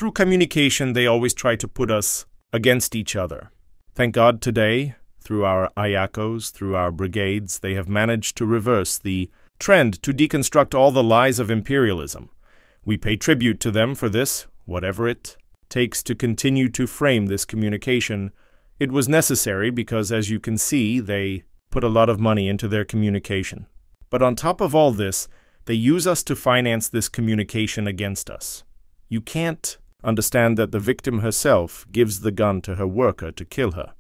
Through communication, they always try to put us against each other. Thank God today, through our ayakos, through our brigades, they have managed to reverse the trend to deconstruct all the lies of imperialism. We pay tribute to them for this, whatever it takes to continue to frame this communication. It was necessary because, as you can see, they put a lot of money into their communication. But on top of all this, they use us to finance this communication against us. You can't understand that the victim herself gives the gun to her worker to kill her.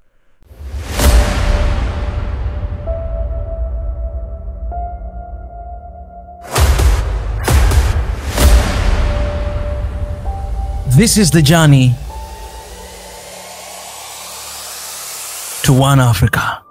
This is the journey to One Africa.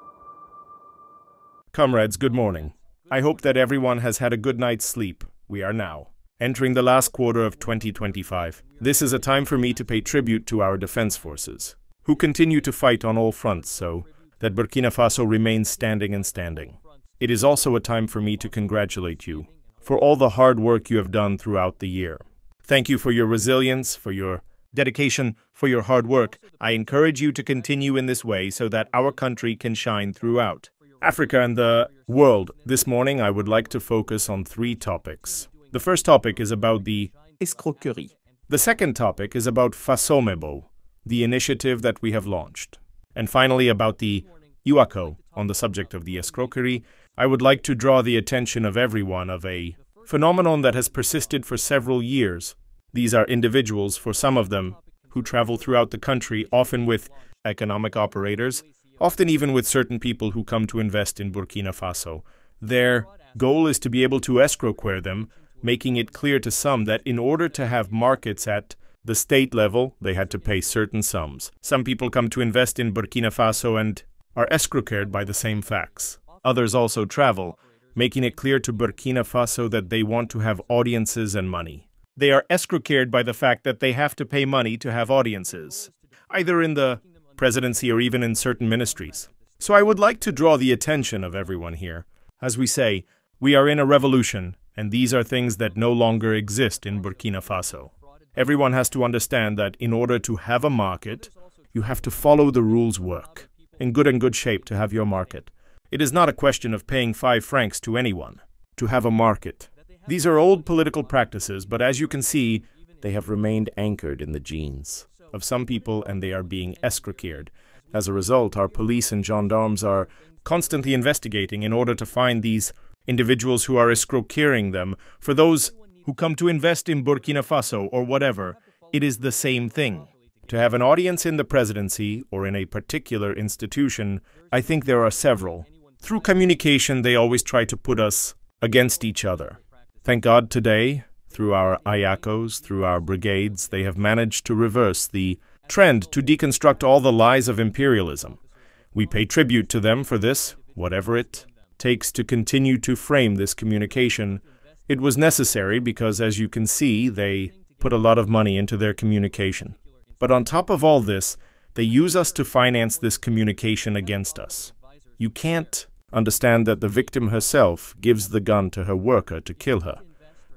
Comrades, good morning. I hope that everyone has had a good night's sleep. We are now entering the last quarter of 2025. This is a time for me to pay tribute to our defense forces, who continue to fight on all fronts so that Burkina Faso remains standing and standing. It is also a time for me to congratulate you for all the hard work you have done throughout the year. Thank you for your resilience, for your dedication, for your hard work. I encourage you to continue in this way so that our country can shine throughout Africa and the world. This morning, I would like to focus on 3 topics. The first topic is about the escroquerie. The second topic is about Fasomebo, the initiative that we have launched. And finally, about the UACO, on the subject of the escroquerie. I would like to draw the attention of everyone of a phenomenon that has persisted for several years. These are individuals, for some of them, who travel throughout the country, often with economic operators, often even with certain people who come to invest in Burkina Faso. Their goal is to be able to escroqueer them, making it clear to some that in order to have markets at the state level, they had to pay certain sums. Some people come to invest in Burkina Faso and are escroquered by the same facts. Others also travel, making it clear to Burkina Faso that they want to have audiences and money. They are escroquered by the fact that they have to pay money to have audiences, either in the presidency or even in certain ministries. So I would like to draw the attention of everyone here. As we say, we are in a revolution, and these are things that no longer exist in Burkina Faso. Everyone has to understand that in order to have a market, you have to follow the rules work, in good shape to have your market. It is not a question of paying 5 francs to anyone to have a market. These are old political practices, but as you can see, they have remained anchored in the genes of some people, and they are being escroquered. As a result, our police and gendarmes are constantly investigating in order to find these individuals who are escroquering them. For those who come to invest in Burkina Faso or whatever, it is the same thing. To have an audience in the presidency or in a particular institution, I think there are several. Through communication, they always try to put us against each other. Thank God today, through our ayakos, through our brigades, they have managed to reverse the trend to deconstruct all the lies of imperialism. We pay tribute to them for this, whatever it takes to continue to frame this communication. It was necessary because, as you can see, they put a lot of money into their communication. But on top of all this, they use us to finance this communication against us. You can't understand that the victim herself gives the gun to her worker to kill her.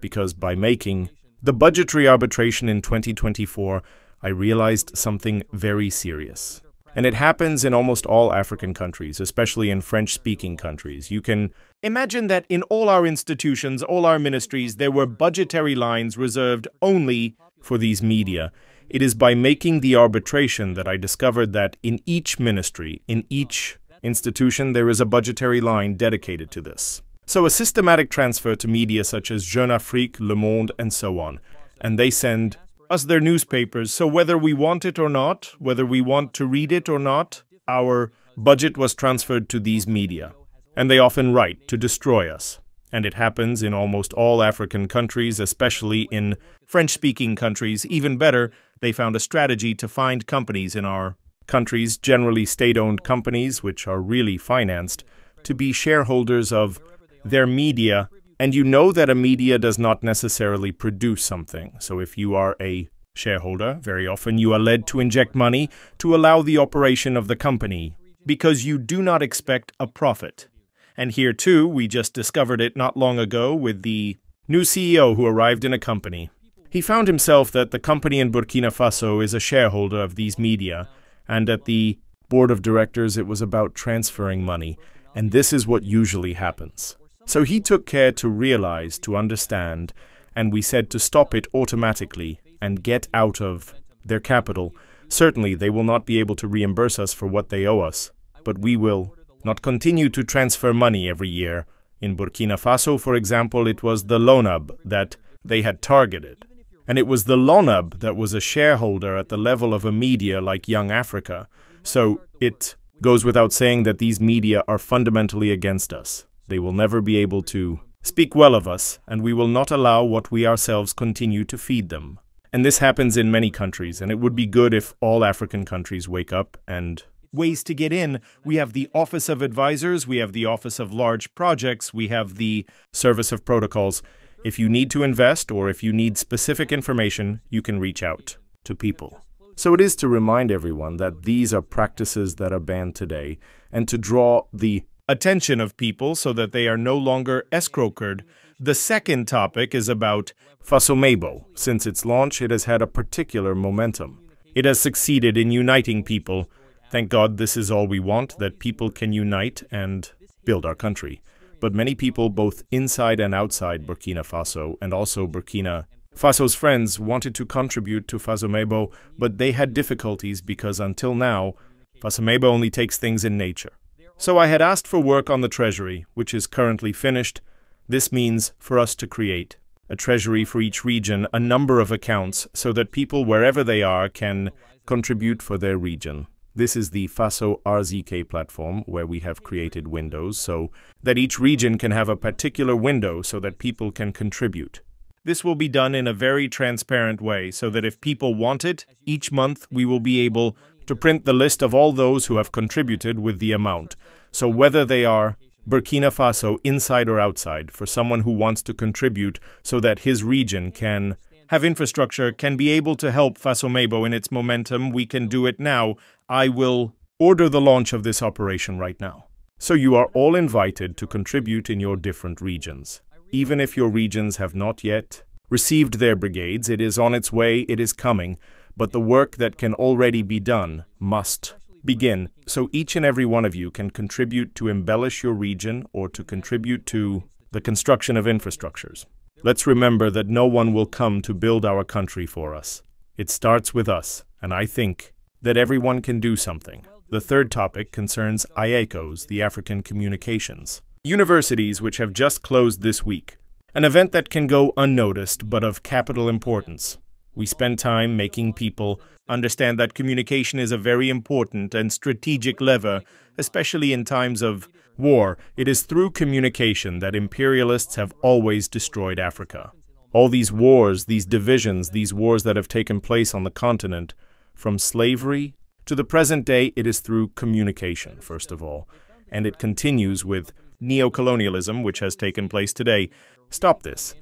Because by making the budgetary arbitration in 2024, I realized something very serious. And it happens in almost all African countries, especially in French-speaking countries. You can imagine that in all our institutions, all our ministries, there were budgetary lines reserved only for these media. It is by making the arbitration that I discovered that in each ministry, in each institution, there is a budgetary line dedicated to this. So a systematic transfer to media such as Jeune Afrique, Le Monde, and so on. And they send us their newspapers. So whether we want it or not, whether we want to read it or not, our budget was transferred to these media. And they often write to destroy us. And it happens in almost all African countries, especially in French-speaking countries. Even better, they found a strategy to find companies in our countries, generally state-owned companies, which are really financed, to be shareholders of their media. And you know that a media does not necessarily produce something. So if you are a shareholder, very often you are led to inject money to allow the operation of the company, because you do not expect a profit. And here too, we just discovered it not long ago with the new CEO who arrived in a company. He found himself that the company in Burkina Faso is a shareholder of these media, and at the board of directors it was about transferring money, and this is what usually happens. So he took care to realize, to understand, and we said to stop it automatically and get out of their capital. Certainly they will not be able to reimburse us for what they owe us, but we will not continue to transfer money every year. In Burkina Faso, for example, it was the LONAB that they had targeted. And it was the LONAB that was a shareholder at the level of a media like Young Africa. So it goes without saying that these media are fundamentally against us. They will never be able to speak well of us, and we will not allow what we ourselves continue to feed them. And this happens in many countries, and it would be good if all African countries wake up. And ways to get in: we have the Office of Advisors, we have the Office of Large Projects, we have the Service of Protocols. If you need to invest or if you need specific information, you can reach out to people. So it is to remind everyone that these are practices that are banned today, and to draw the attention of people so that they are no longer escrowed. The second topic is about FASOMEBO. Since its launch, it has had a particular momentum. It has succeeded in uniting people. Thank God this is all we want, that people can unite and build our country. But many people, both inside and outside Burkina Faso, and also Burkina Faso's friends, wanted to contribute to FASOMEBO, but they had difficulties because until now, FASOMEBO only takes things in nature. So I had asked for work on the treasury, which is currently finished. This means for us to create a treasury for each region, a number of accounts, so that people, wherever they are, can contribute for their region. This is the FASO RZK platform, where we have created windows so that each region can have a particular window so that people can contribute. This will be done in a very transparent way so that if people want it, each month we will be able to print the list of all those who have contributed with the amount. So whether they are Burkina Faso, inside or outside, for someone who wants to contribute so that his region can have infrastructure, can be able to help FASOMEBO in its momentum, we can do it now. I will order the launch of this operation right now. So you are all invited to contribute in your different regions. Even if your regions have not yet received their brigades, it is on its way, it is coming, but the work that can already be done must begin. So each and every one of you can contribute to embellish your region or to contribute to the construction of infrastructures. Let's remember that no one will come to build our country for us. It starts with us, and I think that everyone can do something. The third topic concerns IACOs, the African Communications Universities, which have just closed this week. An event that can go unnoticed, but of capital importance. We spend time making people understand that communication is a very important and strategic lever, especially in times of war. It is through communication that imperialists have always destroyed Africa. All these wars, these divisions, these wars that have taken place on the continent, from slavery to the present day, it is through communication, first of all. And it continues with neocolonialism, which has taken place today. Stop this.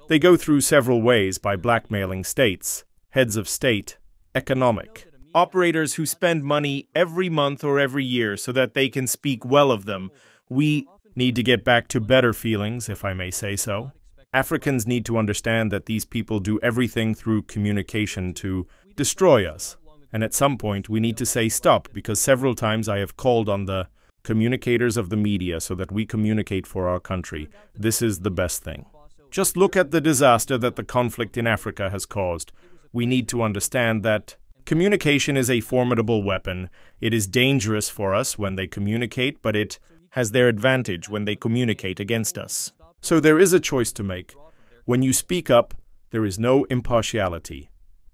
They go through several ways: by blackmailing states, heads of state, economic, operators who spend money every month or every year so that they can speak well of them. We need to get back to better feelings, if I may say so. Africans need to understand that these people do everything through communication to destroy us. And at some point we need to say stop, because several times I have called on the communicators of the media so that we communicate for our country. This is the best thing. Just look at the disaster that the conflict in Africa has caused. We need to understand that communication is a formidable weapon. It is dangerous for us when they communicate, but it has their advantage when they communicate against us. So there is a choice to make. When you speak up, there is no impartiality.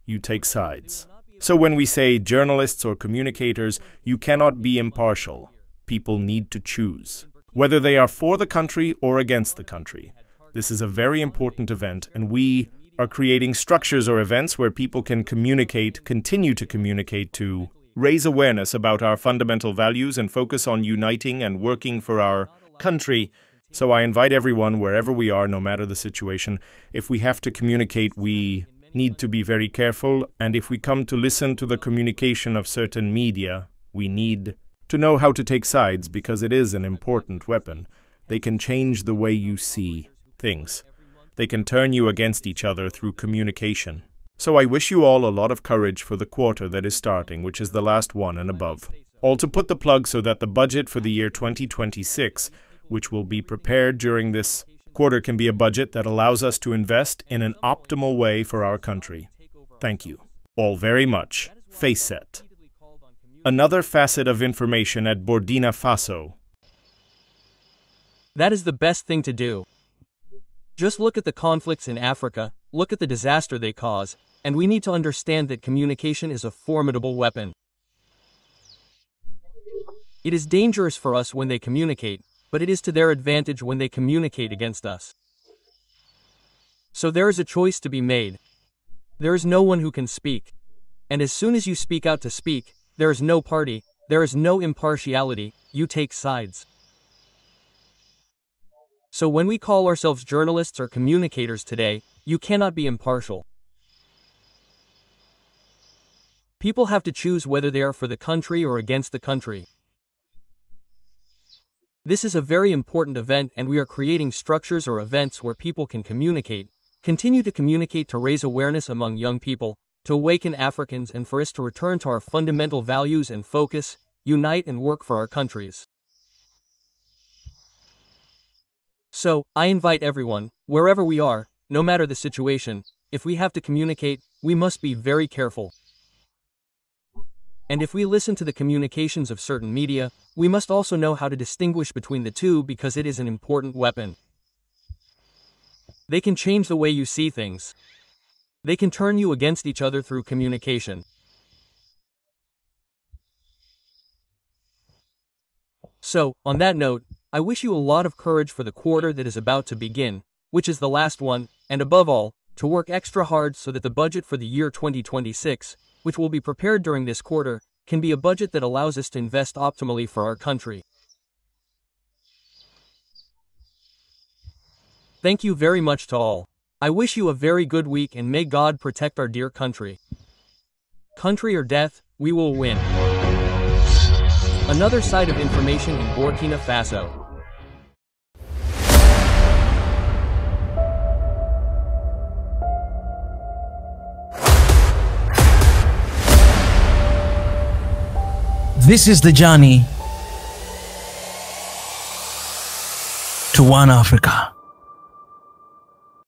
You take sides. So when we say journalists or communicators, you cannot be impartial. People need to choose, whether they are for the country or against the country. This is a very important event, and we are creating structures or events where people can communicate, continue to communicate, to raise awareness about our fundamental values and focus on uniting and working for our country. So I invite everyone, wherever we are, no matter the situation, if we have to communicate, we need to be very careful. And if we come to listen to the communication of certain media, we need to know how to take sides, because it is an important weapon. They can change the way you see things. they can turn you against each other through communication. So I wish you all a lot of courage for the quarter that is starting, which is the last one and above. All to put the plug so that the budget for the year 2026, which will be prepared during this quarter, can be a budget that allows us to invest in an optimal way for our country. Thank you all very much. Face set. Another facet of information at Burkina Faso. That is the best thing to do. Just look at the conflicts in Africa, look at the disaster they cause, and we need to understand that communication is a formidable weapon. It is dangerous for us when they communicate, but it is to their advantage when they communicate against us. So there is a choice to be made. There is no one who can speak. And as soon as you speak out to speak, there is no party, there is no impartiality, you take sides. So when we call ourselves journalists or communicators today, you cannot be impartial. People have to choose whether they are for the country or against the country. This is a very important event, and we are creating structures or events where people can communicate, continue to communicate, to raise awareness among young people, to awaken Africans, and for us to return to our fundamental values and focus, unite and work for our countries. So, I invite everyone, wherever we are, no matter the situation, if we have to communicate, we must be very careful. And if we listen to the communications of certain media, we must also know how to distinguish between the two, because it is an important weapon. They can change the way you see things. They can turn you against each other through communication. So, on that note, I wish you a lot of courage for the quarter that is about to begin, which is the last one, and above all, to work extra hard so that the budget for the year 2026, which will be prepared during this quarter, can be a budget that allows us to invest optimally for our country. Thank you very much to all. I wish you a very good week, and may God protect our dear country. Country or death, we will win. Another side of information in Burkina Faso. This is the journey to One Africa.